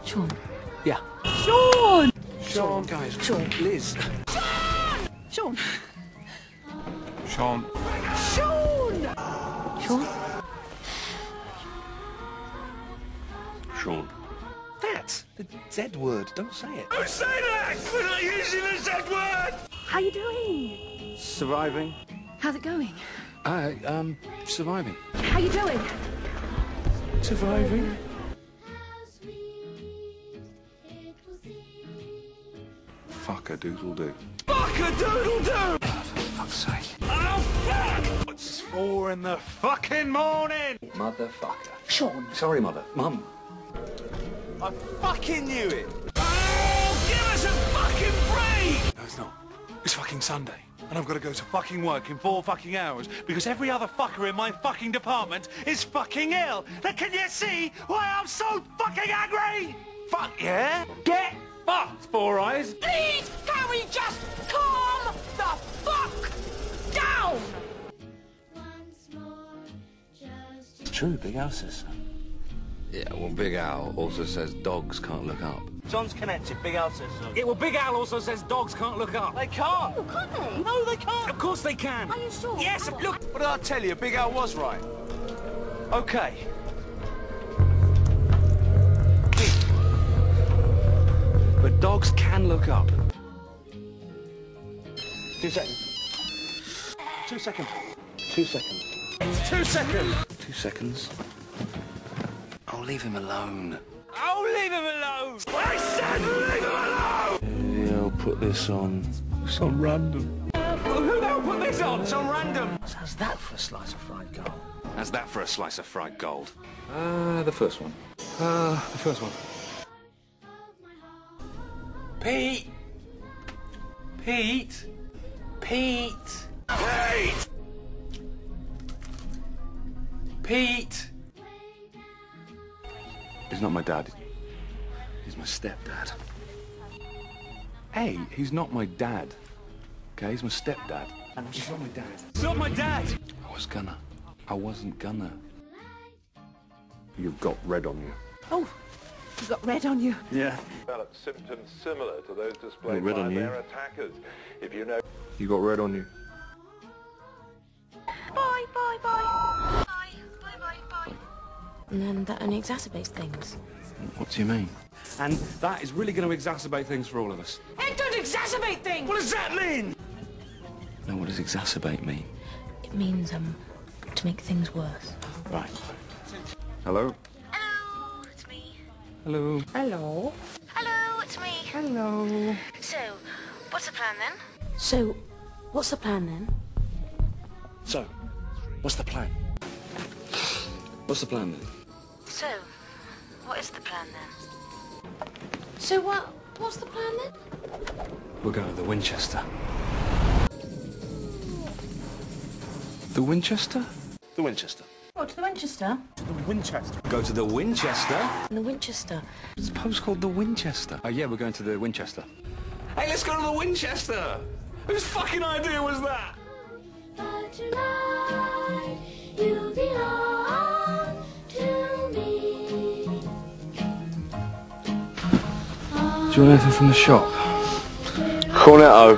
Shaun. Yeah. Shaun! Shaun, guys. Shaun. Liz. Shaun! Shaun. Shaun! Shaun? Shaun. That's the Z word. Don't say it. Don't say that! We're not using the Z word! How you doing? Surviving. How's it going? Surviving. How you doing? Surviving. Fuck a doodle do. Fuck a doodle do! For fuck's sake. Oh fuck! It's 4 in the fucking morning! Motherfucker. Shaun. Sorry, Mother. Mum. I fucking knew it! Oh, give us a fucking break! No, it's not. It's fucking Sunday. And I've got to go to fucking work in 4 fucking hours because every other fucker in my fucking department is fucking ill. Now can you see why I'm so fucking angry? Fuck yeah! Get fucked, Four Eyes! Please, can we just calm the fuck down? It's true, Big Al says so. Yeah, well, Big Al also says dogs can't look up. John's connected, Big Al says so. Yeah, well, Big Al also says dogs can't look up. They can't! Oh, can't they? No, they can't! Of course they can. Are you sure? Yes, look. What did I tell you? Big Al was right. Okay. But dogs can look up. 2 seconds. 2 seconds. 2 seconds. 2 seconds! 2 seconds. Oh, leave him alone. Oh, leave him alone! I said leave him alone! Yeah, I'll put this on. It's on random. Who the hell put this on? It's on random. How's that for a slice of fried gold? How's that for a slice of fried gold? The first one. The first one. Pete! Pete! Pete! Pete! Pete! He's not my dad. He's my stepdad. Hey, he's not my dad. Okay, he's my stepdad. He's not my dad. It's not my dad! I was gonna. I wasn't gonna. You've got red on you. Oh, you've got red on you. Yeah. Develop symptoms similar to those displayed Red by on you. their attackers. If you know... You got red on you. Bye, bye, bye. Bye, bye, bye, bye. And then that only exacerbates things. What do you mean? And that is really going to exacerbate things for all of us. It don't exacerbate things! What does that mean? No, what does exacerbate mean? It means, to make things worse. Right. Hello? Hello, it's me. Hello. Hello. Hello, it's me. Hello. So, what's the plan then? So, what's the plan then? So, what's the plan? What's the plan then? So, what is the plan then? So what's the plan then? We're going to the Winchester. The Winchester? The Winchester. Oh, to the Winchester? The Winchester. Go to the Winchester? And the Winchester. It's a post called the Winchester. Oh yeah, we're going to the Winchester. Hey, let's go to the Winchester! Whose fucking idea was that? But tonight you belong to me. Do you want anything from the shop? Cornetto.